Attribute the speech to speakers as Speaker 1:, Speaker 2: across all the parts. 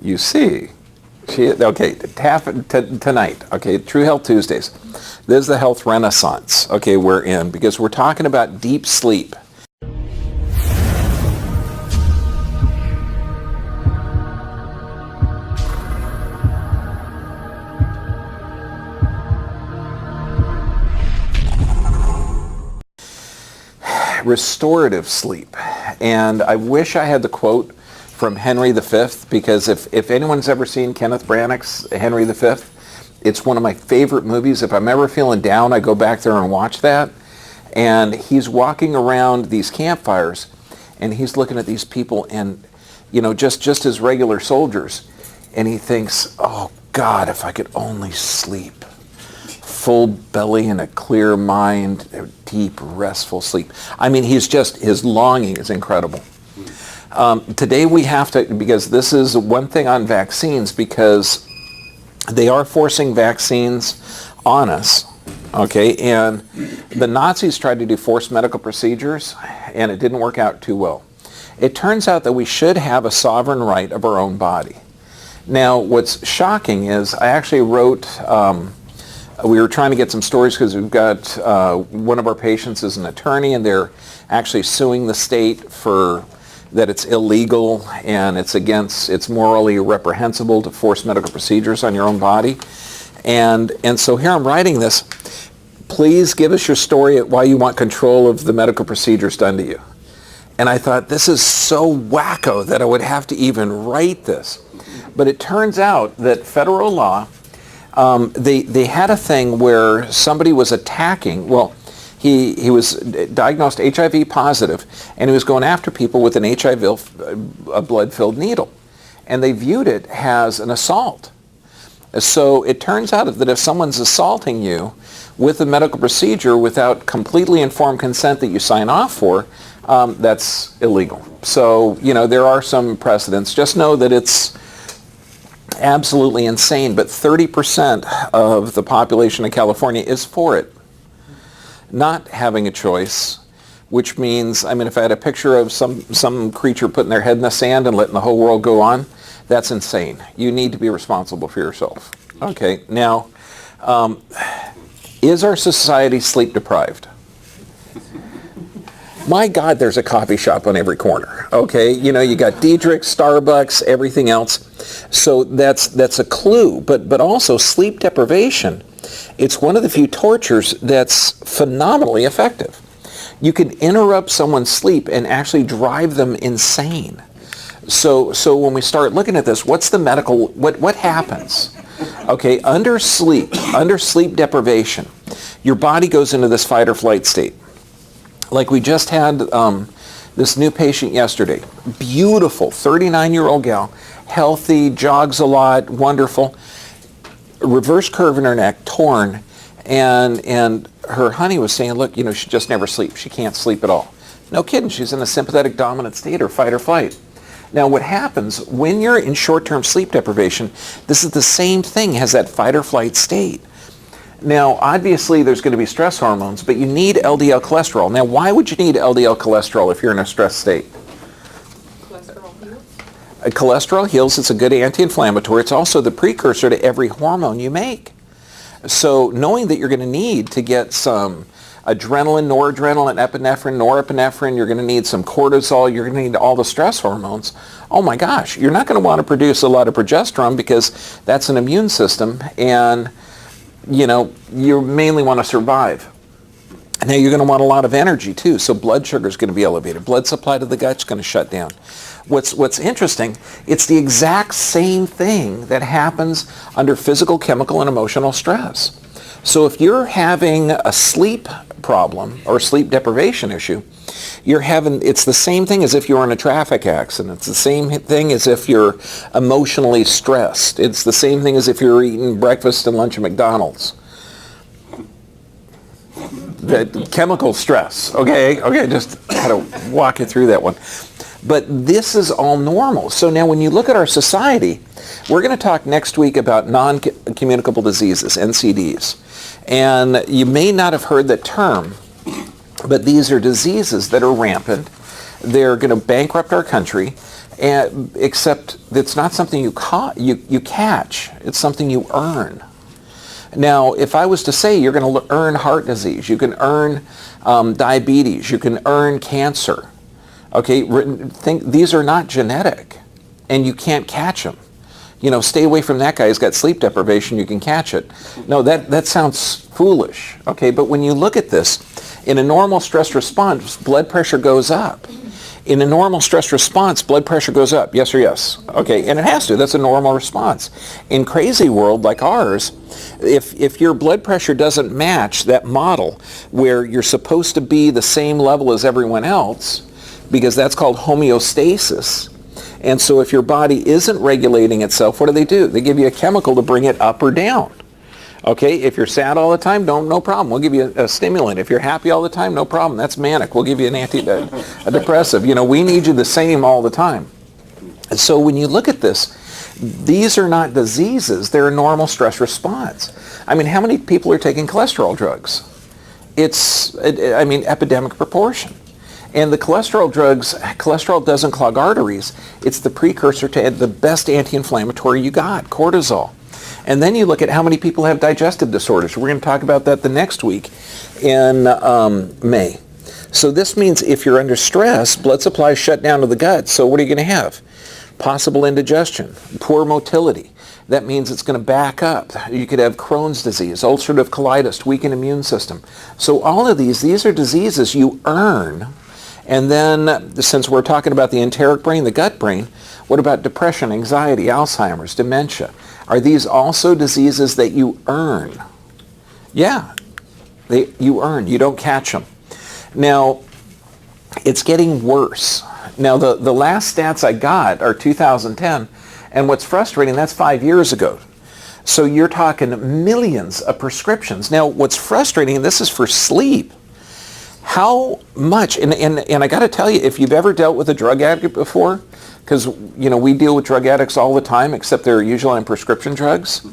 Speaker 1: You see. Okay, tonight, okay, True Health Tuesdays. This is the health renaissance, okay, we're in, because we're talking about deep sleep. Restorative sleep. And I wish I had the quote from Henry V, because if anyone's ever seen Kenneth Branagh's Henry V, it's one of my favorite movies. If I'm ever feeling down, I go back there and watch that. And he's walking around these campfires, and he's looking at these people, and just as regular soldiers, and he thinks, oh God, if I could only sleep. Full belly and a clear mind, a deep, restful sleep. I mean, his longing is incredible. Today we have to, because this is one thing on vaccines, because they are forcing vaccines on us, okay? And the Nazis tried to do forced medical procedures, and it didn't work out too well. It turns out that we should have a sovereign right of our own body. Now, what's shocking is I actually wrote, we were trying to get some stories because we've got, one of our patients is an attorney, and they're actually suing the state for that it's illegal and it's morally reprehensible to force medical procedures on your own body. And so here I'm writing this. Please give us your story at why you want control of the medical procedures done to you. And I thought, this is so wacko that I would have to even write this. But it turns out that federal law, they had a thing where somebody was attacking, he was diagnosed HIV positive, and he was going after people with an HIV blood-filled needle. And they viewed it as an assault. So it turns out that if someone's assaulting you with a medical procedure without completely informed consent that you sign off for, that's illegal. So, there are some precedents. Just know that it's absolutely insane, but 30% of the population of California is for it. Not having a choice, which means, if I had a picture of some creature putting their head in the sand and letting the whole world go on, that's insane. You need to be responsible for yourself. Okay, now, is our society sleep deprived? My God, there's a coffee shop on every corner, okay? You got Diedrich, Starbucks, everything else. So that's a clue, but also sleep deprivation. It's one of the few tortures that's phenomenally effective. You can interrupt someone's sleep and actually drive them insane. So when we start looking at this, what's the medical, what happens? Okay, under sleep deprivation, your body goes into this fight or flight state. Like we just had this new patient yesterday, beautiful 39-year-old gal, healthy, jogs a lot, wonderful, reverse curve in her neck, torn, and her honey was saying, look, she just never sleeps. She can't sleep at all. No kidding, she's in a sympathetic dominant state or fight or flight. Now what happens when you're in short-term sleep deprivation, this is the same thing as that fight or flight state. Now, obviously, there's going to be stress hormones, but you need LDL cholesterol. Now, why would you need LDL cholesterol if you're in a stress state?
Speaker 2: Cholesterol heals?
Speaker 1: Cholesterol heals. It's a good anti-inflammatory. It's also the precursor to every hormone you make. So knowing that you're going to need to get some adrenaline, noradrenaline, epinephrine, norepinephrine, you're going to need some cortisol, you're going to need all the stress hormones. Oh my gosh, you're not going to want to produce a lot of progesterone because that's an immune system, and you mainly want to survive. Now you're going to want a lot of energy too, so blood sugar is going to be elevated. Blood supply to the gut's going to shut down. What's interesting, it's the exact same thing that happens under physical, chemical, and emotional stress. So if you're having a sleep problem or sleep deprivation issue, it's the same thing as if you were in a traffic accident. It's the same thing as if you're emotionally stressed. It's the same thing as if you're eating breakfast and lunch at McDonald's. The chemical stress, okay, just had to walk you through that one. But this is all normal. So now when you look at our society, we're going to talk next week about non-communicable diseases, NCDs. And you may not have heard that term, but these are diseases that are rampant. They're going to bankrupt our country, except it's not something you catch. It's something you earn. Now, if I was to say you're going to earn heart disease, you can earn diabetes, you can earn cancer. Okay, these are not genetic, and you can't catch them. You know, stay away from that guy who's got sleep deprivation, you can catch it. No, that sounds foolish. Okay, but when you look at this, in a normal stress response, blood pressure goes up. In a normal stress response, blood pressure goes up, yes or yes? Okay, and it has to. That's a normal response. In crazy world like ours, if your blood pressure doesn't match that model where you're supposed to be the same level as everyone else, because that's called homeostasis, and so if your body isn't regulating itself, what do? They give you a chemical to bring it up or down. Okay, if you're sad all the time, no problem. We'll give you a stimulant. If you're happy all the time, no problem. That's manic. We'll give you a depressive. You know, we need you the same all the time. And so when you look at this, these are not diseases. They're a normal stress response. I mean, how many people are taking cholesterol drugs? It's, epidemic proportion. And the cholesterol drugs, cholesterol doesn't clog arteries. It's the precursor to the best anti-inflammatory you got, cortisol. And then you look at how many people have digestive disorders. We're going to talk about that the next week in May. So this means if you're under stress, blood supply is shut down to the gut. So what are you going to have? Possible indigestion, poor motility. That means it's going to back up. You could have Crohn's disease, ulcerative colitis, weakened immune system. So all of these are diseases you earn. And then since we're talking about the enteric brain, the gut brain, what about depression, anxiety, Alzheimer's, dementia? Are these also diseases that you earn? Yeah, you earn. You don't catch them. Now, it's getting worse. Now, the last stats I got are 2010, and what's frustrating, that's 5 years ago. So you're talking millions of prescriptions. Now, what's frustrating, and this is for sleep, how much, and I got to tell you, if you've ever dealt with a drug addict before, because, you know, we deal with drug addicts all the time, except they're usually on prescription drugs.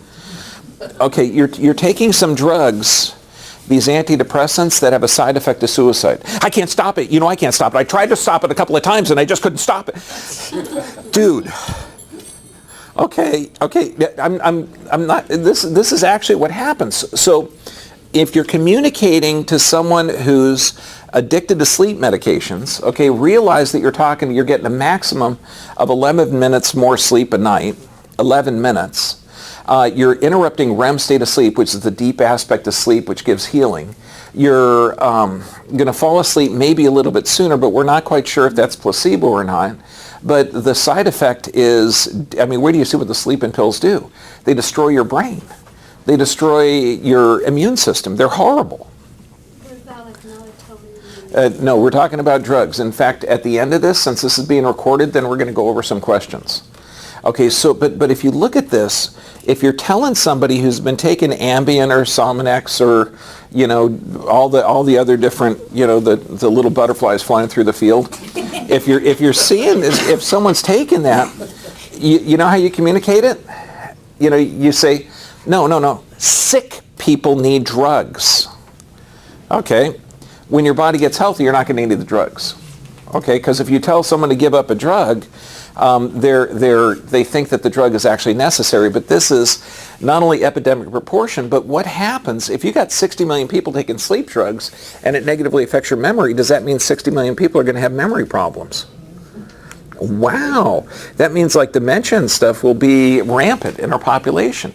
Speaker 1: Okay, you're taking some drugs, these antidepressants that have a side effect of suicide. I can't stop it. You know, I can't stop it. I tried to stop it a couple of times and I just couldn't stop it. Dude. Okay. I'm not, this is actually what happens. So if you're communicating to someone who's addicted to sleep medications, okay, realize that you're getting a maximum of 11 minutes more sleep a night, 11 minutes. You're interrupting REM state of sleep, which is the deep aspect of sleep, which gives healing. You're going to fall asleep maybe a little bit sooner, but we're not quite sure if that's placebo or not. But the side effect is, I mean, where do you see what the sleeping pills do? They destroy your brain. They destroy your immune system. They're horrible. No, we're talking about drugs. In fact, at the end of this, since this is being recorded, then we're going to go over some questions. Okay, so, but if you look at this, if you're telling somebody who's been taking Ambien or Somanex or, you know, all the other different, you know, the little butterflies flying through the field, if you're seeing this, if someone's taking that, you know how you communicate it? You know, you say, no, sick people need drugs. Okay. When your body gets healthy, you're not going to need the drugs, okay? Because if you tell someone to give up a drug, they think that the drug is actually necessary. But this is not only epidemic proportion, but what happens if you got 60 million people taking sleep drugs and it negatively affects your memory? Does that mean 60 million people are going to have memory problems? Wow, that means like dementia and stuff will be rampant in our population.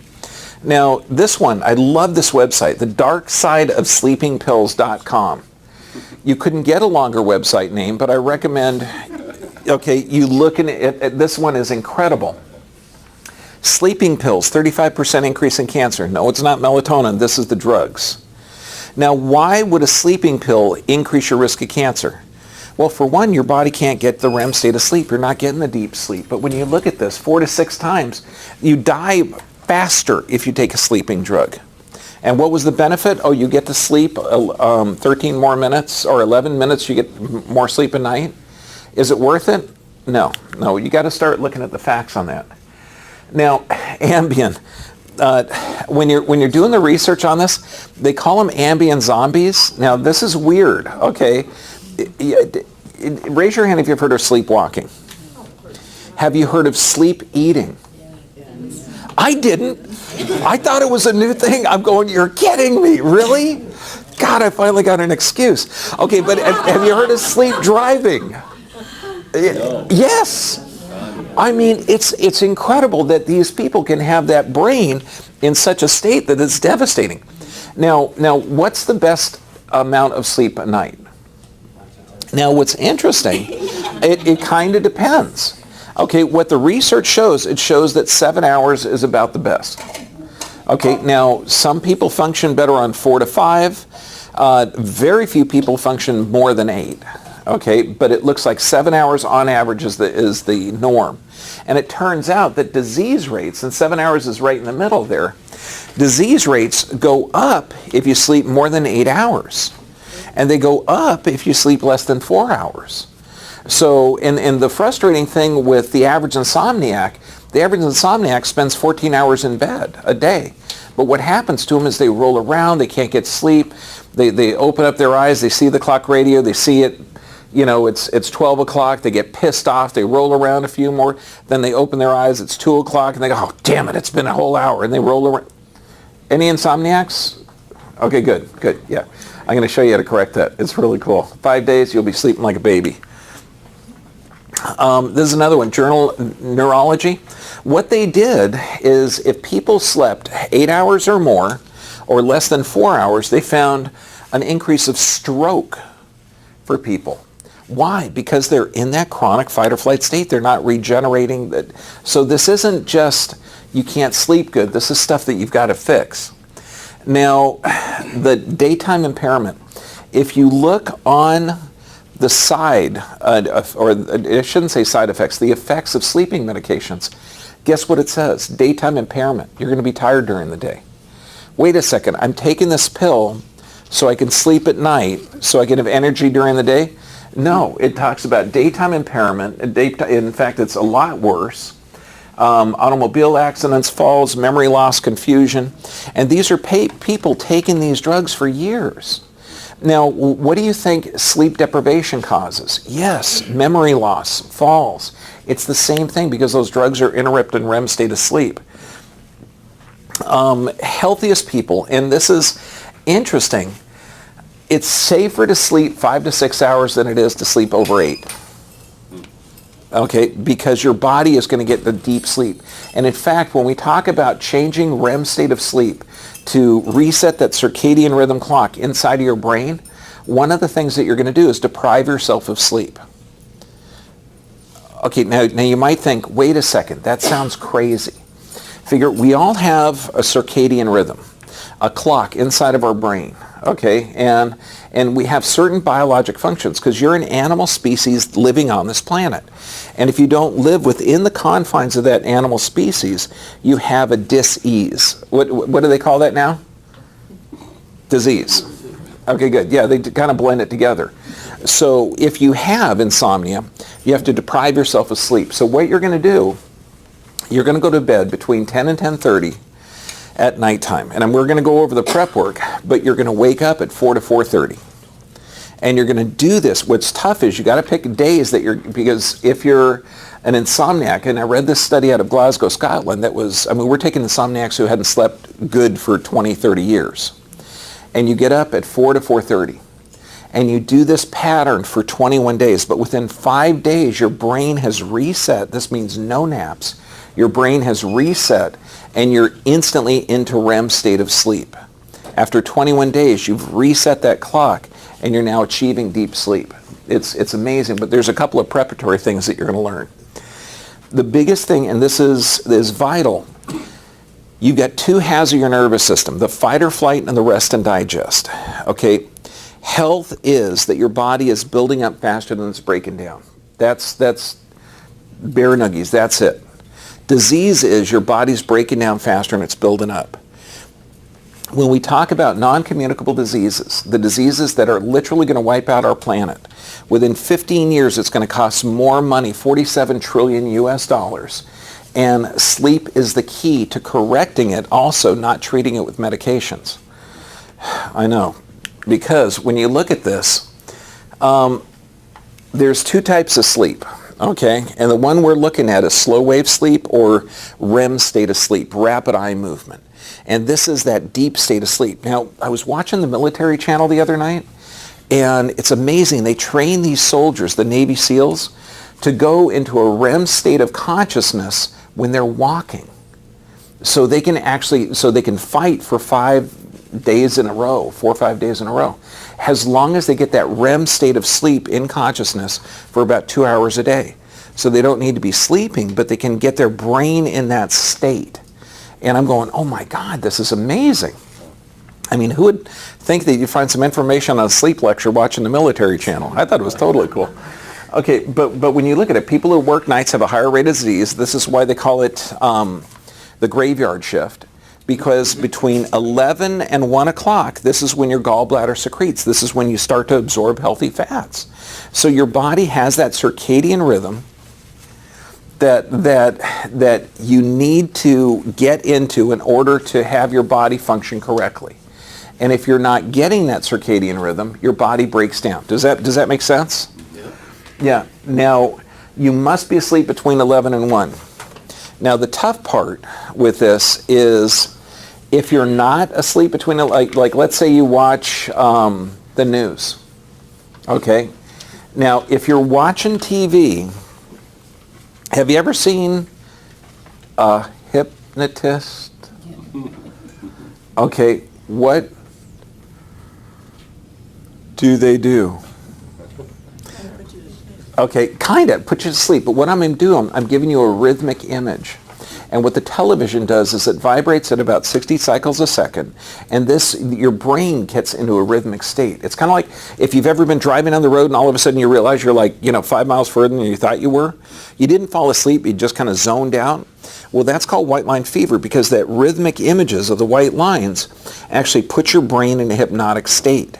Speaker 1: Now, this one, I love this website, thedarksideofsleepingpills.com. You couldn't get a longer website name, but I recommend, okay, you look at this one is incredible. Sleeping pills, 35% increase in cancer. No, it's not melatonin. This is the drugs. Now, why would a sleeping pill increase your risk of cancer? Well, for one, your body can't get the REM state of sleep. You're not getting the deep sleep. But when you look at this, 4 to 6 times, you die faster if you take a sleeping drug. And what was the benefit? Oh, you get to sleep 13 more minutes or 11 minutes, you get more sleep a night. Is it worth it? No, you got to start looking at the facts on that. Now, Ambien, when you're doing the research on this, they call them Ambien zombies. Now, this is weird, okay? Raise your hand if you've heard of sleepwalking. Have you heard of sleep eating? I didn't. I thought it was a new thing. I'm going, you're kidding me, really? God, I finally got an excuse. Okay, but have you heard of sleep driving?
Speaker 3: No.
Speaker 1: Yes. I mean, it's incredible that these people can have that brain in such a state that it's devastating. Now, what's the best amount of sleep a night? Now, what's interesting, it kind of depends. Okay, what the research shows, it shows that 7 hours is about the best. Okay, now some people function better on 4 to 5. Very few people function more than 8. Okay, but it looks like 7 hours on average is the norm. And it turns out that disease rates, and 7 hours is right in the middle there, disease rates go up if you sleep more than 8 hours. And they go up if you sleep less than 4 hours. So, and the frustrating thing with the average insomniac spends 14 hours in bed a day. But what happens to them is they roll around, they can't get sleep, they open up their eyes, they see the clock radio, they see it, it's 12 o'clock, they get pissed off, they roll around a few more, then they open their eyes, it's 2 o'clock, and they go, oh, damn it, it's been a whole hour, and they roll around. Any insomniacs? Okay, good, yeah. I'm going to show you how to correct that. It's really cool. 5 days, you'll be sleeping like a baby. This is another one, Journal Neurology. What they did is if people slept 8 hours or more, or less than 4 hours, they found an increase of stroke for people. Why? Because they're in that chronic fight or flight state. They're not regenerating. So this isn't just you can't sleep good. This is stuff that you've got to fix. Now, the daytime impairment, if you look on the side, or I shouldn't say side effects, the effects of sleeping medications, guess what it says? Daytime impairment. You're going to be tired during the day. Wait a second, I'm taking this pill so I can sleep at night, so I can have energy during the day? No, it talks about daytime impairment. In fact, it's a lot worse. Automobile accidents, falls, memory loss, confusion. And these are people taking these drugs for years. Now, what do you think sleep deprivation causes? Yes, memory loss, falls. It's the same thing because those drugs are interrupting REM state of sleep. Healthiest people, and this is interesting, it's safer to sleep 5 to 6 hours than it is to sleep over 8. Okay, because your body is going to get the deep sleep. And in fact, when we talk about changing REM state of sleep to reset that circadian rhythm clock inside of your brain, one of the things that you're going to do is deprive yourself of sleep. Okay, now you might think, wait a second, that sounds crazy. Figure, we all have a circadian rhythm, a clock inside of our brain, okay? And we have certain biologic functions because you're an animal species living on this planet. And if you don't live within the confines of that animal species, you have a dis-ease. What do they call that now? Disease. Okay, good. Yeah, they kind of blend it together. So if you have insomnia, you have to deprive yourself of sleep. So what you're going to do, you're going to go to bed between 10 and 10:30 at nighttime. And we're going to go over the prep work, but you're going to wake up at 4 to 4:30. And you're going to do this. What's tough is you got to pick days that because if you're an insomniac, and I read this study out of Glasgow, Scotland, we're taking insomniacs who hadn't slept good for 20, 30 years. And you get up at 4 to 4:30. And you do this pattern for 21 days, but within 5 days, your brain has reset. This means no naps. Your brain has reset, and you're instantly into REM state of sleep. After 21 days, you've reset that clock, and you're now achieving deep sleep. It's amazing, but there's a couple of preparatory things that you're going to learn. The biggest thing, and this is vital, you've got two halves of your nervous system, the fight or flight and the rest and digest. Okay, health is that your body is building up faster than it's breaking down. That's bare nuggies, that's it. Disease is your body's breaking down faster and it's building up. When we talk about non-communicable diseases, the diseases that are literally going to wipe out our planet, within 15 years it's going to cost more money, 47 trillion US dollars. And sleep is the key to correcting it, also not treating it with medications. I know, because when you look at this, there's two types of sleep. Okay, and the one we're looking at is slow wave sleep or REM state of sleep, rapid eye movement. And this is that deep state of sleep. Now, I was watching the military channel the other night, and it's amazing. They train these soldiers, the Navy SEALs, to go into a REM state of consciousness when they're walking. So they can fight for 5 days in a row, 4 or 5 days in a row, as long as they get that REM state of sleep in consciousness for about 2 hours a day. So they don't need to be sleeping, but they can get their brain in that state. And I'm going, oh my God, this is amazing. I mean, who would think that you'd find some information on a sleep lecture watching the military channel? I thought it was totally cool. Okay, but when you look at it, people who work nights have a higher rate of disease. This is why they call it the graveyard shift, because between 11 and 1 o'clock, this is when your gallbladder secretes. This is when you start to absorb healthy fats. So your body has that circadian rhythm that you need to get into in order to have your body function correctly. And if you're not getting that circadian rhythm, your body breaks down. Does that make sense? Yeah. Now, you must be asleep between 11 and 1. Now, the tough part with this is if you're not asleep between, like let's say you watch the news, okay? Now, if you're watching TV, have you ever seen a hypnotist? Okay, what do they do? Okay, kind of, put you to sleep. But what I'm going to do, I'm giving you a rhythmic image. And what the television does is it vibrates at about 60 cycles a second. And your brain gets into a rhythmic state. It's kind of like if you've ever been driving on the road and all of a sudden you realize you're like, 5 miles further than you thought you were. You didn't fall asleep, you just kind of zoned out. Well, that's called white line fever because that rhythmic images of the white lines actually put your brain in a hypnotic state.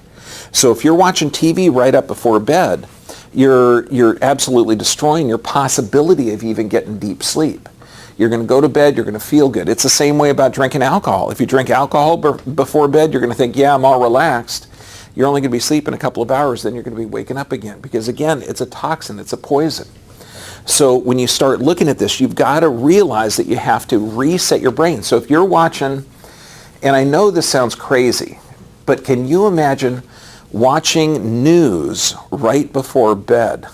Speaker 1: So if you're watching TV right up before bed, you're absolutely destroying your possibility of even getting deep sleep. You're going to go to bed, you're going to feel good. It's the same way about drinking alcohol. If you drink alcohol before bed, you're going to think, yeah, I'm all relaxed. You're only going to be sleeping a couple of hours, then you're going to be waking up again. Because again, it's a toxin, it's a poison. So when you start looking at this, you've got to realize that you have to reset your brain. So if you're watching, and I know this sounds crazy, but can you imagine watching news right before bed?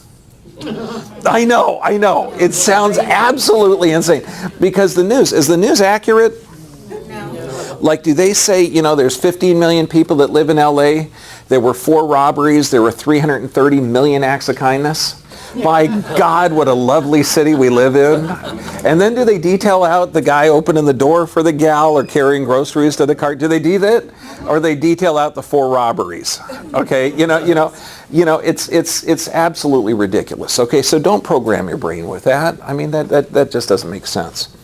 Speaker 1: I know. It sounds absolutely insane. Because is the news accurate? No. Like, do they say, there's 15 million people that live in LA, there were 4 robberies, there were 330 million acts of kindness? My God, what a lovely city we live in. And then do they detail out the guy opening the door for the gal or carrying groceries to the cart? Do they do that? Or they detail out the 4 robberies? Okay, it's absolutely ridiculous. Okay, so don't program your brain with that. I mean, that just doesn't make sense.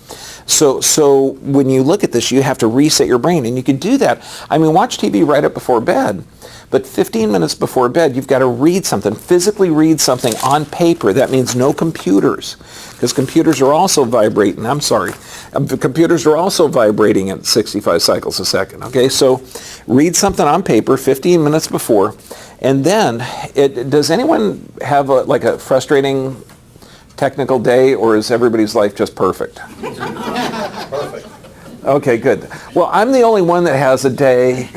Speaker 1: So when you look at this, you have to reset your brain, and you can do that. I mean, watch TV right up before bed. But 15 minutes before bed, you've got to read something, physically read something on paper. That means no computers, because computers are also vibrating. Computers are also vibrating at 65 cycles a second. Okay, so read something on paper 15 minutes before. And then, does anyone have a frustrating technical day, or is everybody's life just perfect?
Speaker 3: Perfect.
Speaker 1: Okay, good. Well, I'm the only one that has a day.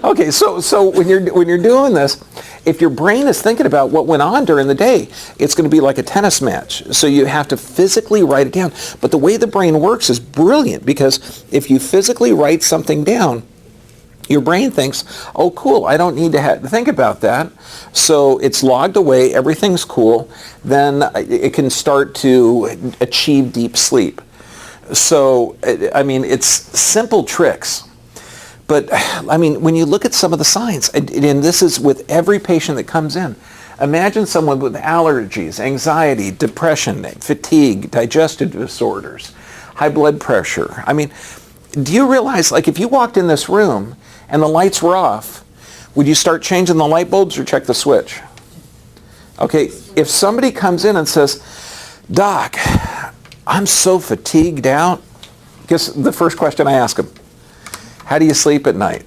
Speaker 1: Okay, so when you're doing this, if your brain is thinking about what went on during the day, it's going to be like a tennis match. So you have to physically write it down. But the way the brain works is brilliant, because if you physically write something down, your brain thinks, oh, cool, I don't need to think about that. So it's logged away, everything's cool. Then it can start to achieve deep sleep. So, I mean, it's simple tricks. But, I mean, when you look at some of the signs, and this is with every patient that comes in, imagine someone with allergies, anxiety, depression, fatigue, digestive disorders, high blood pressure. I mean, do you realize, if you walked in this room and the lights were off, would you start changing the light bulbs or check the switch? Okay, if somebody comes in and says, Doc, I'm so fatigued out, guess the first question I ask them, how do you sleep at night?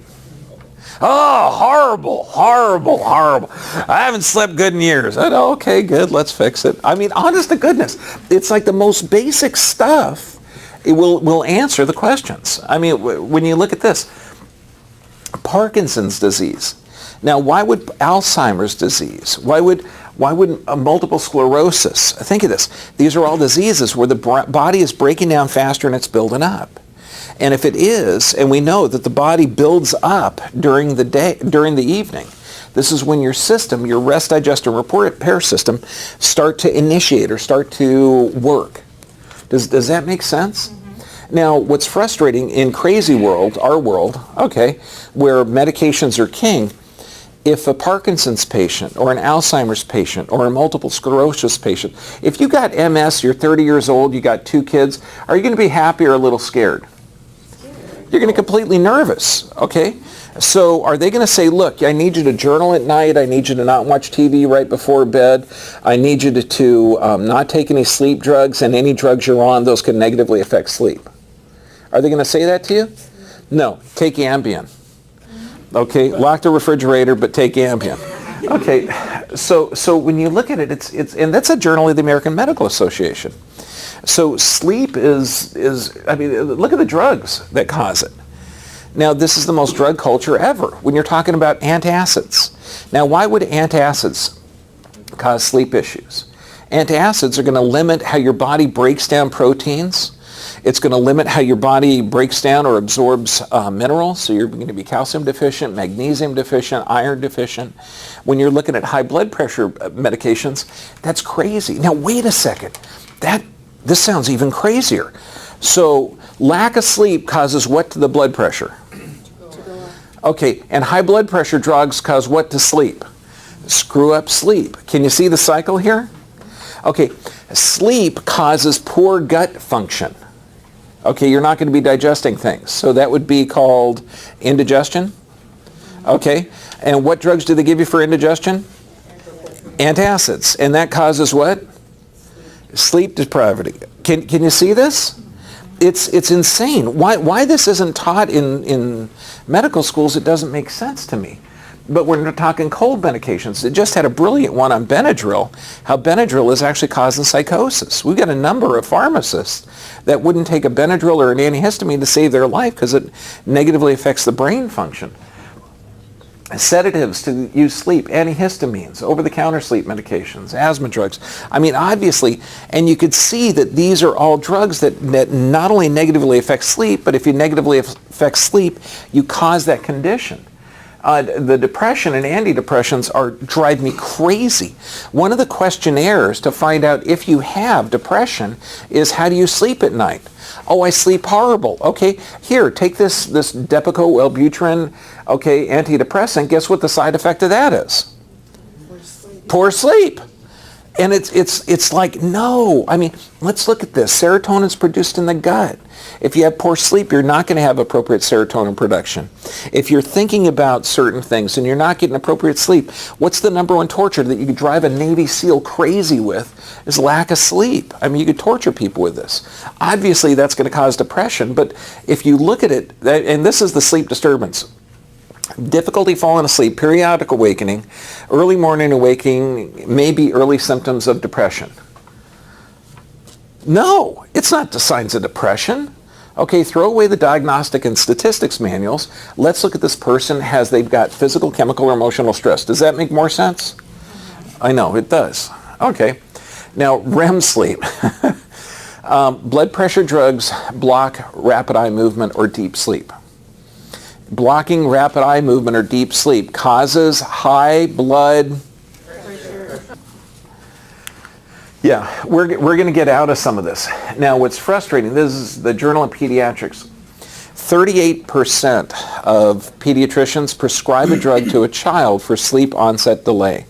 Speaker 1: Oh, horrible, horrible, horrible. I haven't slept good in years. I know, okay, good, let's fix it. I mean, honest to goodness, it's like the most basic stuff. It will answer the questions. I mean, when you look at this, Parkinson's disease. Now, why would Alzheimer's disease? Why would multiple sclerosis? Think of this. These are all diseases where the body is breaking down faster and it's building up. And if it is, and we know that the body builds up during the day, during the evening, this is when your system, your rest, digest, and repair system, start to initiate or start to work. Does that make sense? Mm-hmm. Now, what's frustrating in crazy world, our world, okay, where medications are king, if a Parkinson's patient or an Alzheimer's patient or a multiple sclerosis patient, if you got MS, you're 30 years old, you got 2 kids, are you going to be happy or a little scared? You're going to be completely nervous, okay? So are they going to say, look, I need you to journal at night, I need you to not watch TV right before bed, I need you to not take any sleep drugs, and any drugs you're on, those can negatively affect sleep? Are they going to say that to you? No. Take Ambien. Okay, lock the refrigerator, but take Ambien. Okay, so when you look at it, it's and that's a journal of the American Medical Association. So sleep is I mean, look at the drugs that cause it. Now, this is the most drug culture ever when you're talking about antacids. Now, why would antacids cause sleep issues? Antacids are going to limit how your body breaks down proteins. It's going to limit how your body breaks down or absorbs minerals. So you're going to be calcium deficient, magnesium deficient, iron deficient. When you're looking at high blood pressure medications, that's crazy. Now, wait a second. This sounds even crazier. So lack of sleep causes what to the blood pressure? Okay, and high blood pressure drugs cause what to sleep? Screw up sleep. Can you see the cycle here? Okay, sleep causes poor gut function. Okay, you're not going to be digesting things. So that would be called indigestion. Okay, and what drugs do they give you for indigestion? Antacids. And that causes what? Sleep depravity. Can you see this? It's insane. Why this isn't taught in medical schools, it doesn't make sense to me. But we're talking cold medications. It just had a brilliant one on Benadryl, how Benadryl is actually causing psychosis. We've got a number of pharmacists that wouldn't take a Benadryl or an antihistamine to save their life because it negatively affects the brain function. Sedatives to use sleep, antihistamines, over-the-counter sleep medications, asthma drugs. I mean, obviously, and you could see that these are all drugs that not only negatively affect sleep, but if you negatively affect sleep, you cause that condition. The depression and antidepressants drive me crazy. One of the questionnaires to find out if you have depression is, how do you sleep at night? Oh, I sleep horrible. Okay, here, take this Depakote Wellbutrin, okay, antidepressant. Guess what the side effect of that is? Poor sleep. And it's like, no. I mean, let's look at this. Serotonin's produced in the gut. If you have poor sleep, you're not going to have appropriate serotonin production. If you're thinking about certain things and you're not getting appropriate sleep, what's the number one torture that you could drive a Navy SEAL crazy with is lack of sleep. I mean, you could torture people with this. Obviously, that's going to cause depression, but if you look at it, and this is the sleep disturbance, difficulty falling asleep, periodic awakening, early morning awakening, maybe early symptoms of depression. No, it's not the signs of depression. Okay, throw away the diagnostic and statistics manuals. Let's look at this person. They've got physical, chemical, or emotional stress. Does that make more sense? I know, it does. Okay. Now, REM sleep. Blood pressure drugs block rapid eye movement or deep sleep. Blocking rapid eye movement or deep sleep causes high blood pressure. Yeah, we're going to get out of some of this. Now, what's frustrating, this is the Journal of Pediatrics. 38% of pediatricians prescribe a drug to a child for sleep onset delay.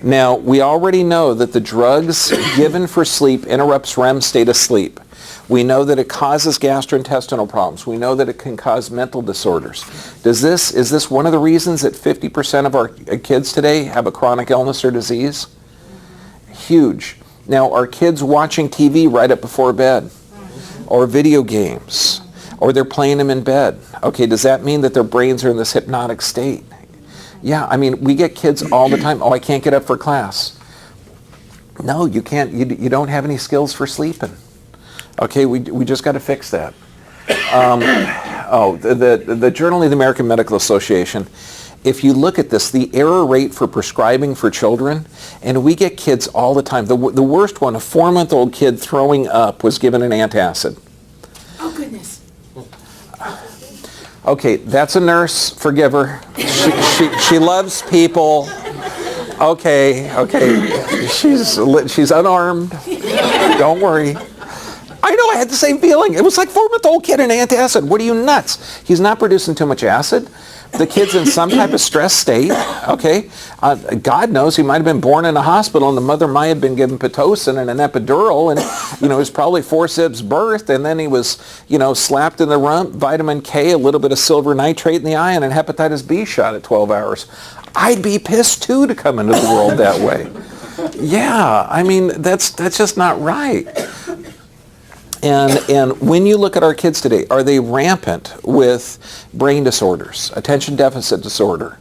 Speaker 1: Now, we already know that the drugs given for sleep interrupts REM state of sleep. We know that it causes gastrointestinal problems. We know that it can cause mental disorders. Is this one of the reasons that 50% of our kids today have a chronic illness or disease? Huge. Now, are kids watching TV right up before bed? Or video games? Or they're playing them in bed. Okay, does that mean that their brains are in this hypnotic state? Yeah, I mean, we get kids all the time, oh, I can't get up for class. No, you can't. You don't have any skills for sleeping. Okay, we just got to fix that. The Journal of the American Medical Association, if you look at this, the error rate for prescribing for children, and we get kids all the time. The worst one, a 4-month-old kid throwing up, was given an antacid.
Speaker 2: Oh, goodness.
Speaker 1: Okay, that's a nurse. Forgive her. She loves people. Okay. She's unarmed. Don't worry. I know, I had the same feeling. It was like 4-month-old kid and antacid. What are you, nuts? He's not producing too much acid. The kid's in some type of stress state, okay? God knows he might have been born in a hospital and the mother might have been given Pitocin and an epidural and, it was probably forceps birth and then he was, slapped in the rump, vitamin K, a little bit of silver nitrate in the eye and a hepatitis B shot at 12 hours. I'd be pissed too to come into the world that way. Yeah, I mean, that's just not right. And when you look at our kids today, are they rampant with brain disorders, attention deficit disorder?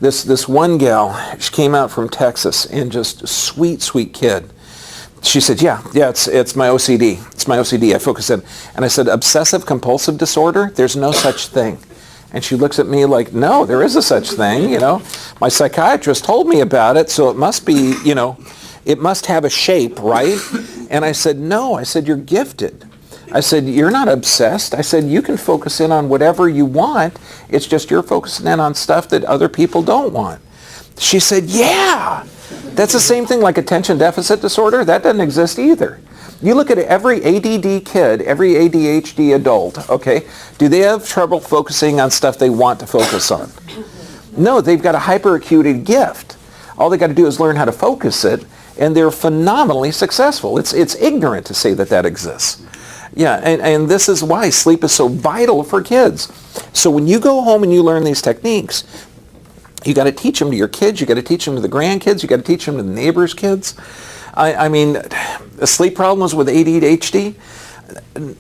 Speaker 1: This one gal, she came out from Texas and just sweet kid. She said, yeah, it's my OCD. It's my OCD. I focus in. And I said, obsessive compulsive disorder? There's no such thing. And she looks at me like, no, there is a such thing, My psychiatrist told me about it, so it must be, it must have a shape, right? And I said, no. I said, you're gifted. I said, you're not obsessed. I said, you can focus in on whatever you want. It's just you're focusing in on stuff that other people don't want. She said, yeah. That's the same thing like attention deficit disorder. That doesn't exist either. You look at every ADD kid, every ADHD adult, okay? Do they have trouble focusing on stuff they want to focus on? No, they've got a hyperacuity gift. All they got to do is learn how to focus it, and they're phenomenally successful. It's ignorant to say that exists. Yeah, and this is why sleep is so vital for kids. So when you go home and you learn these techniques, you got to teach them to your kids, you got to teach them to the grandkids, you got to teach them to the neighbors' kids. I mean, sleep problems with ADHD?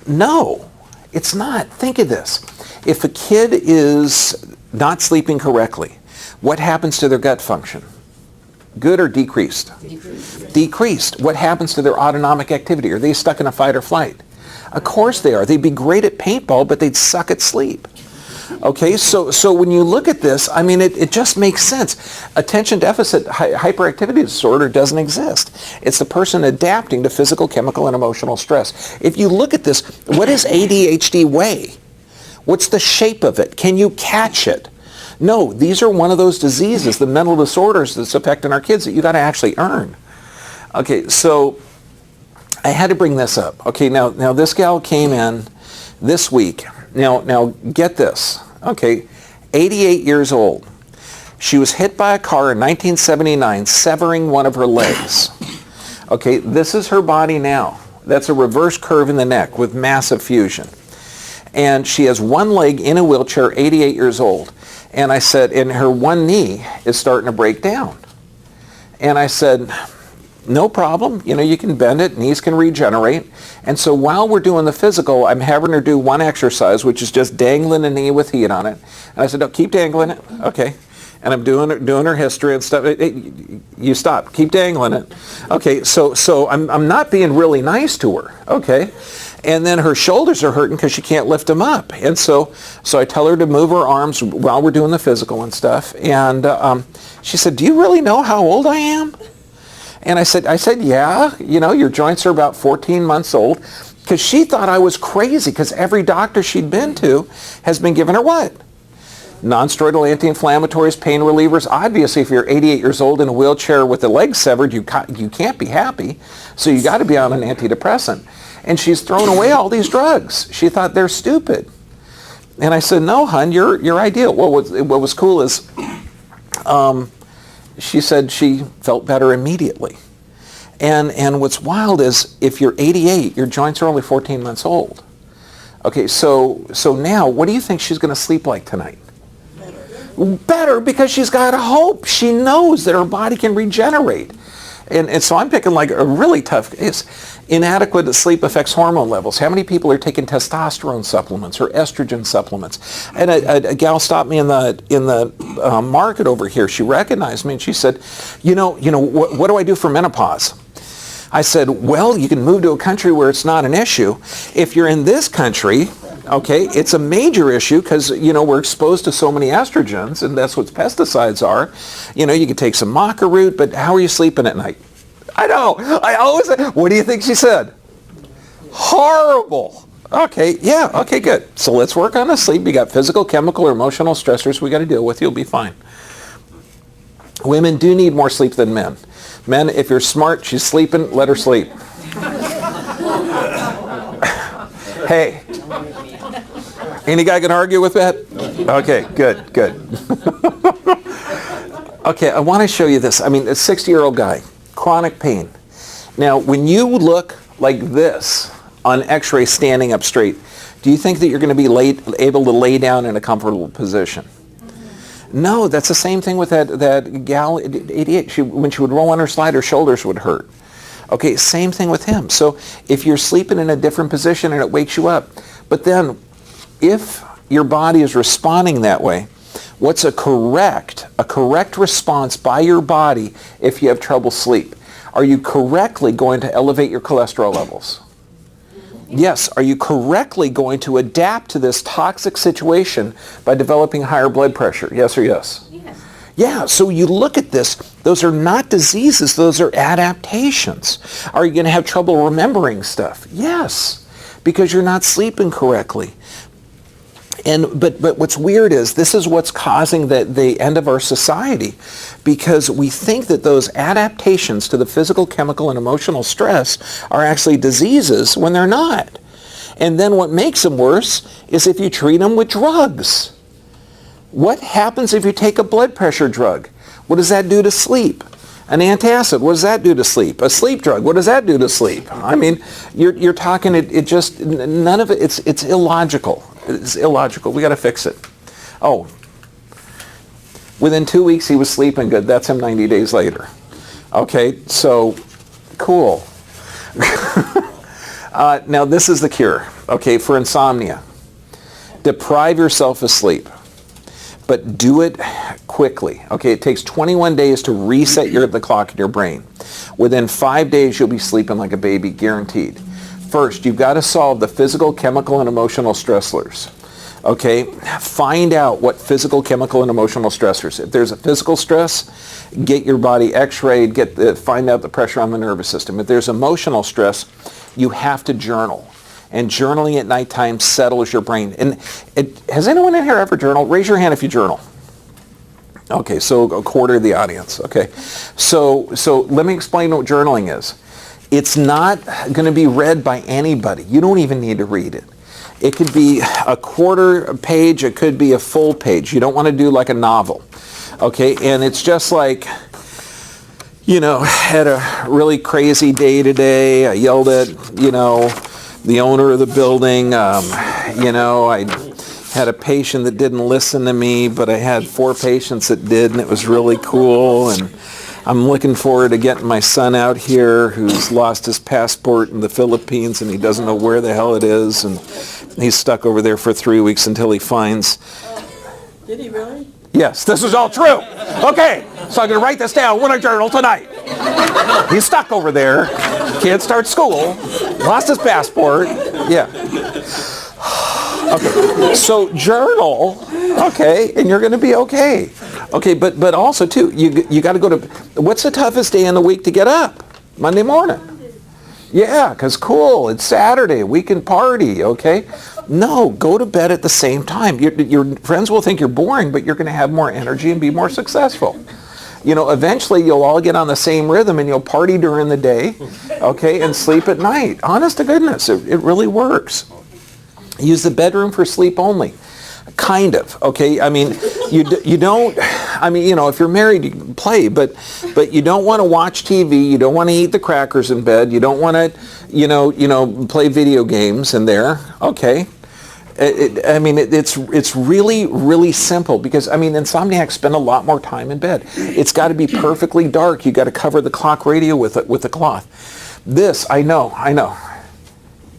Speaker 1: No, it's not. Think of this. If a kid is not sleeping correctly, what happens to their gut function? Good or decreased? Decreased. What happens to their autonomic activity? Are they stuck in a fight or flight? Of course they are. They'd be great at paintball, but they'd suck at sleep. Okay, so when you look at this, I mean, it just makes sense. Attention deficit hyperactivity disorder doesn't exist. It's the person adapting to physical, chemical, and emotional stress. If you look at this, what does ADHD weigh? What's the shape of it? Can you catch it? No, these are one of those diseases, the mental disorders that's affecting our kids that you got to actually earn. Okay, so I had to bring this up. Okay, now this gal came in this week. Now get this. Okay, 88 years old. She was hit by a car in 1979, severing one of her legs. Okay, this is her body now. That's a reverse curve in the neck with massive fusion. And she has one leg in a wheelchair, 88 years old. And I said, and her one knee is starting to break down. And I said, no problem. You can bend it. Knees can regenerate. And so while we're doing the physical, I'm having her do one exercise, which is just dangling a knee with heat on it. And I said, no, keep dangling it. Okay. And I'm doing her history and stuff. You stop. Keep dangling it. Okay. So I'm not being really nice to her. Okay. And then her shoulders are hurting because she can't lift them up. And so I tell her to move her arms while we're doing the physical and stuff. And she said, do you really know how old I am? And I said, yeah, your joints are about 14 months old, because she thought I was crazy because every doctor she'd been to has been giving her what? Non-steroidal anti-inflammatories, pain relievers. Obviously, if you're 88 years old in a wheelchair with the leg severed, you can't be happy. So you got to be on an antidepressant. And she's thrown away all these drugs. She thought they're stupid. And I said, no, hon, you're ideal. What was cool is she said she felt better immediately. And what's wild is if you're 88, your joints are only 14 months old. Okay, so now what do you think she's going to sleep like tonight? Better, because she's got hope. She knows that her body can regenerate. And so I'm picking like a really tough, it's inadequate sleep affects hormone levels. How many people are taking testosterone supplements or estrogen supplements? And a gal stopped me in the market over here. She recognized me and she said, what do I do for menopause? I said, well, you can move to a country where it's not an issue. If you're in this country, okay, it's a major issue because, we're exposed to so many estrogens, and that's what pesticides are. You can take some maca root, but how are you sleeping at night? I know. I always, what do you think she said? Horrible. Okay, yeah, okay, good. So let's work on the sleep. You got physical, chemical, or emotional stressors we got to deal with. You'll be fine. Women do need more sleep than men. Men, if you're smart, she's sleeping, let her sleep. Hey, any guy can argue with that? Okay, good. Okay, I want to show you this. I mean, a 60-year-old guy, chronic pain. Now, when you look like this on x-ray standing up straight, do you think that you're going to be able to lay down in a comfortable position? No, that's the same thing with that gal, 88. When she would roll on her side, her shoulders would hurt. Okay, same thing with him. So if you're sleeping in a different position and it wakes you up, but then if your body is responding that way, what's a correct response by your body if you have trouble sleep? Are you correctly going to elevate your cholesterol levels? Yes. Are you correctly going to adapt to this toxic situation by developing higher blood pressure? Yes or yes?
Speaker 2: Yes.
Speaker 1: Yeah, so you look at this, those are not diseases, those are adaptations. Are you going to have trouble remembering stuff? Yes, because you're not sleeping correctly. But what's weird is this is what's causing the end of our society, because we think that those adaptations to the physical, chemical, and emotional stress are actually diseases when they're not. And then what makes them worse is if you treat them with drugs. What happens if you take a blood pressure drug? What does that do to sleep? An antacid, what does that do to sleep? A sleep drug, what does that do to sleep? I mean, you're talking, it just, none of it, it's illogical. It's illogical. We got to fix it. Oh, within 2 weeks he was sleeping good. That's him 90 days later. Okay, so cool. Now this is the cure, okay, for insomnia. Deprive yourself of sleep, but do it quickly. Okay, it takes 21 days to reset the clock in your brain. Within 5 days, you'll be sleeping like a baby, guaranteed. First, you've got to solve the physical, chemical, and emotional stressors. Okay, find out what physical, chemical, and emotional stressors. If there's a physical stress, get your body x-rayed, find out the pressure on the nervous system. If there's emotional stress, you have to journal. And journaling at nighttime settles your brain. And has anyone in here ever journaled? Raise your hand if you journal. Okay, so a quarter of the audience. Okay, so let me explain what journaling is. It's not going to be read by anybody. You don't even need to read it. It could be a quarter page. It could be a full page. You don't want to do like a novel. Okay, and it's just like, had a really crazy day today. I yelled at, the owner of the building. I had a patient that didn't listen to me, but I had 4 patients that did, and it was really cool. And I'm looking forward to getting my son out here who's lost his passport in the Philippines, and he doesn't know where the hell it is, and he's stuck over there for 3 weeks until he finds.
Speaker 4: Did he really?
Speaker 1: Yes, this is all true. Okay, so I'm going to write this down when I journal tonight. He's stuck over there, can't start school, lost his passport. Yeah. Okay, so journal, okay, and you're going to be okay. Okay, but also too, you got to go to, what's the toughest day in the week to get up? Monday morning. Yeah, because cool, it's Saturday, we can party, okay? No, go to bed at the same time. Your friends will think you're boring, but you're going to have more energy and be more successful. Eventually you'll all get on the same rhythm and you'll party during the day, okay, and sleep at night. Honest to goodness, it really works. Use the bedroom for sleep only. Kind of, okay? I mean, you don't, if you're married, you can play, but you don't want to watch TV, you don't want to eat the crackers in bed, you don't want to, play video games in there, okay? It's really, really simple because, insomniacs spend a lot more time in bed. It's got to be perfectly dark. You got to cover the clock radio with a cloth. This, I know.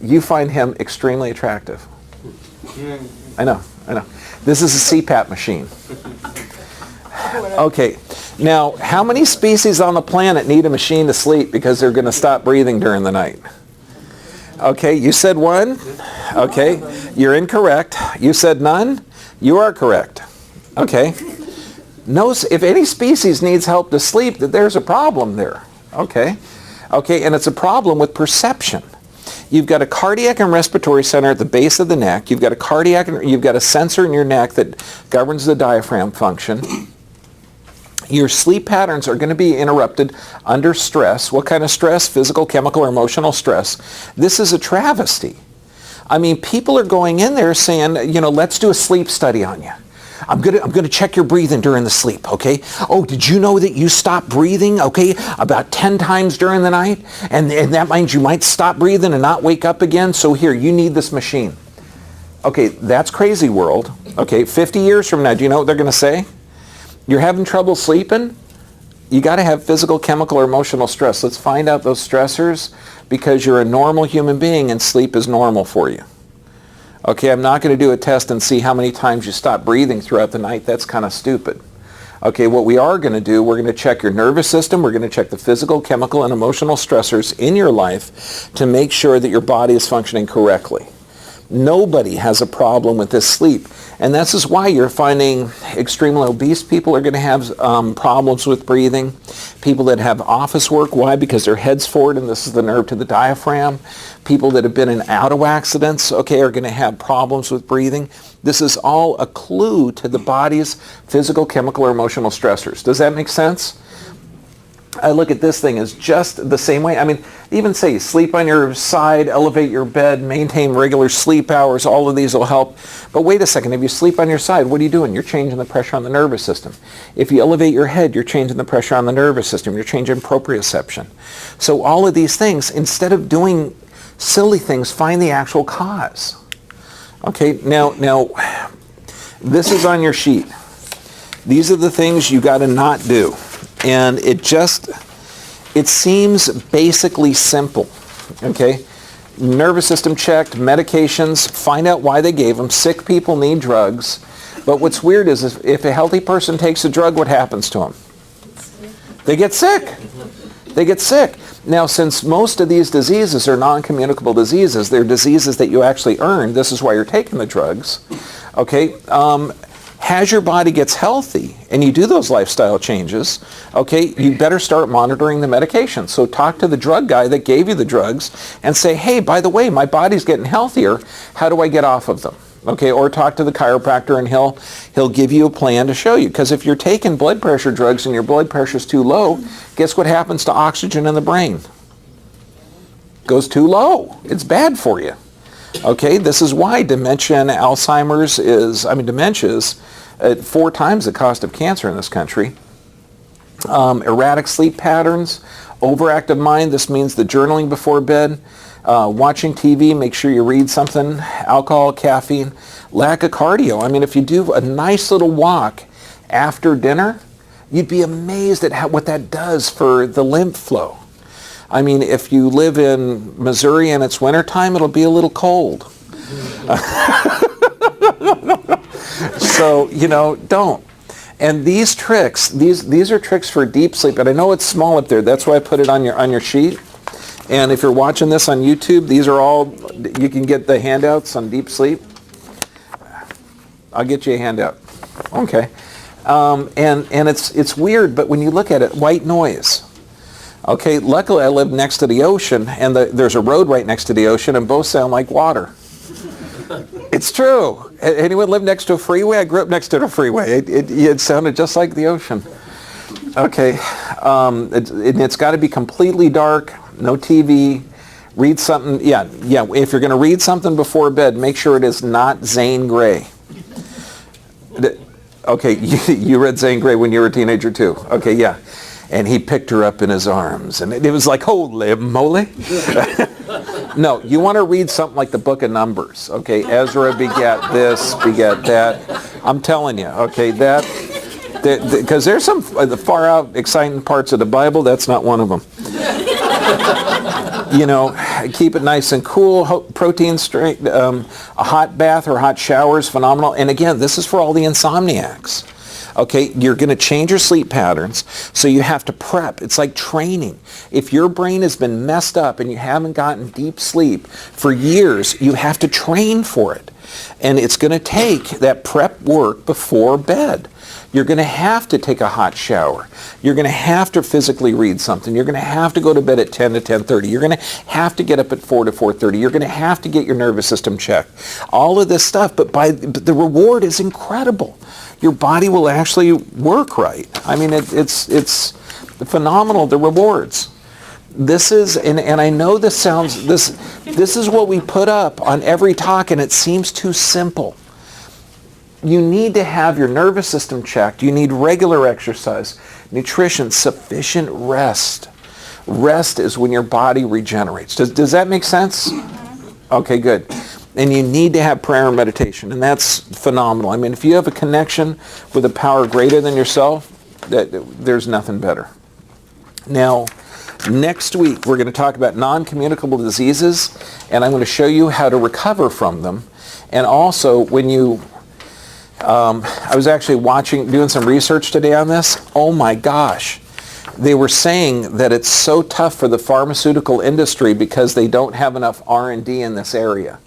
Speaker 1: You find him extremely attractive. I know. This is a CPAP machine. Okay, now how many species on the planet need a machine to sleep because they're going to stop breathing during the night? Okay, you said one. Okay, you're incorrect. You said none. You are correct. Okay. If any species needs help to sleep, that there's a problem there. Okay. Okay, and it's a problem with perception. You've got a cardiac and respiratory center at the base of the neck. You've got a sensor in your neck that governs the diaphragm function. Your sleep patterns are going to be interrupted under stress. What kind of stress? Physical, chemical, or emotional stress. This is a travesty. People are going in there saying, let's do a sleep study on you. I'm going to check your breathing during the sleep, okay? Oh, did you know that you stop breathing, okay, about 10 times during the night? And that means you might stop breathing and not wake up again. So here, you need this machine. Okay, that's crazy world. Okay, 50 years from now, do you know what they're going to say? You're having trouble sleeping? You got to have physical, chemical, or emotional stress. Let's find out those stressors because you're a normal human being and sleep is normal for you. Okay, I'm not going to do a test and see how many times you stop breathing throughout the night. That's kind of stupid. Okay, what we are going to do, we're going to check your nervous system. We're going to check the physical, chemical, and emotional stressors in your life to make sure that your body is functioning correctly. Nobody has a problem with this sleep. And this is why you're finding extremely obese people are going to have problems with breathing. People that have office work, why? Because their head's forward and this is the nerve to the diaphragm. People that have been in auto accidents, okay, are going to have problems with breathing. This is all a clue to the body's physical, chemical, or emotional stressors. Does that make sense? I look at this thing as just the same way. Even say sleep on your side, elevate your bed, maintain regular sleep hours, all of these will help. But wait a second, if you sleep on your side, what are you doing? You're changing the pressure on the nervous system. If you elevate your head, you're changing the pressure on the nervous system. You're changing proprioception. So all of these things, instead of doing silly things, find the actual cause. Okay, now this is on your sheet. These are the things you got to not do. And it seems basically simple, okay? Nervous system checked, medications, find out why they gave them. Sick people need drugs. But what's weird is if a healthy person takes a drug, what happens to them? They get sick. They get sick. Now, since most of these diseases are non-communicable diseases, they're diseases that you actually earn. This is why you're taking the drugs, okay? As your body gets healthy and you do those lifestyle changes, okay, you better start monitoring the medication. So talk to the drug guy that gave you the drugs and say, hey, by the way, my body's getting healthier. How do I get off of them? Okay, or talk to the chiropractor and he'll give you a plan to show you. Because if you're taking blood pressure drugs and your blood pressure's too low, guess what happens to oxygen in the brain? Goes too low. It's bad for you. Okay, this is why dementia and Alzheimer's dementia is at 4 times the cost of cancer in this country. Erratic sleep patterns, overactive mind, this means the journaling before bed, watching TV, make sure you read something, alcohol, caffeine, lack of cardio. If you do a nice little walk after dinner, you'd be amazed at what that does for the lymph flow. If you live in Missouri and it's wintertime, it'll be a little cold. So, don't. And these tricks, these are tricks for deep sleep. And I know it's small up there. That's why I put it on your sheet. And if you're watching this on YouTube, these are all, you can get the handouts on deep sleep. I'll get you a handout. Okay. And it's weird, but when you look at it, white noise. Okay, luckily I live next to the ocean, and there's a road right next to the ocean, and both sound like water. It's true. Anyone live next to a freeway? I grew up next to the freeway. It sounded just like the ocean. Okay, it's got to be completely dark, no TV. Read something, yeah. If you're going to read something before bed, make sure it is not Zane Grey. Okay, you read Zane Grey when you were a teenager too. Okay, yeah. And he picked her up in his arms, and it was like, holy moly. No, you want to read something like the Book of Numbers, okay? Ezra begat this, begat that. I'm telling you, okay, because there's some far out exciting parts of the Bible. That's not one of them. You know, keep it nice and cool. Protein straight, a hot bath or hot shower is phenomenal. And again, this is for all the insomniacs. Okay, you're going to change your sleep patterns, so you have to prep. It's like training. If your brain has been messed up and you haven't gotten deep sleep for years, you have to train for it. And it's going to take that prep work before bed. You're going to have to take a hot shower. You're going to have to physically read something. You're going to have to go to bed at 10 to 10:30. You're going to have to get up at 4 to 4:30. You're going to have to get your nervous system checked. All of this stuff, but the reward is incredible. Your body will actually work right. I mean, it's phenomenal, the rewards. This is, and I know this sounds, this is what we put up on every talk, and it seems too simple. You need to have your nervous system checked. You need regular exercise, nutrition, sufficient rest. Rest is when your body regenerates. Does that make sense? Okay, good. And you need to have prayer and meditation, and that's phenomenal. I mean, if you have a connection with a power greater than yourself, there's nothing better. Now, next week, we're going to talk about non-communicable diseases, and I'm going to show you how to recover from them. And also, when you... I was actually doing some research today on this. Oh my gosh. They were saying that it's so tough for the pharmaceutical industry because they don't have enough R&D in this area.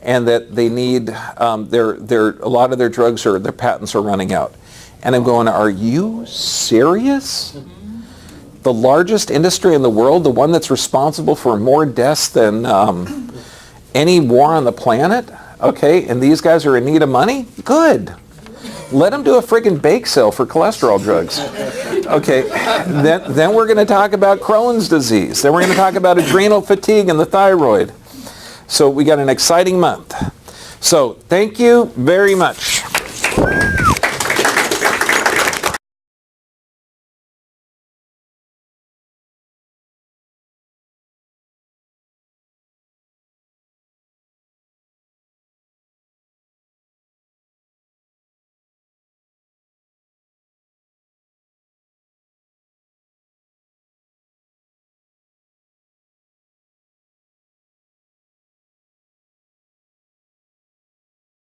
Speaker 1: And that they need, a lot of their drugs, their patents are running out. And I'm going, are you serious? The largest industry in the world, the one that's responsible for more deaths than any war on the planet? Okay, and these guys are in need of money? Good. Let them do a friggin' bake sale for cholesterol drugs. Okay, then we're going to talk about Crohn's disease. Then we're going to talk about adrenal fatigue and the thyroid. So we got an exciting month. So thank you very much.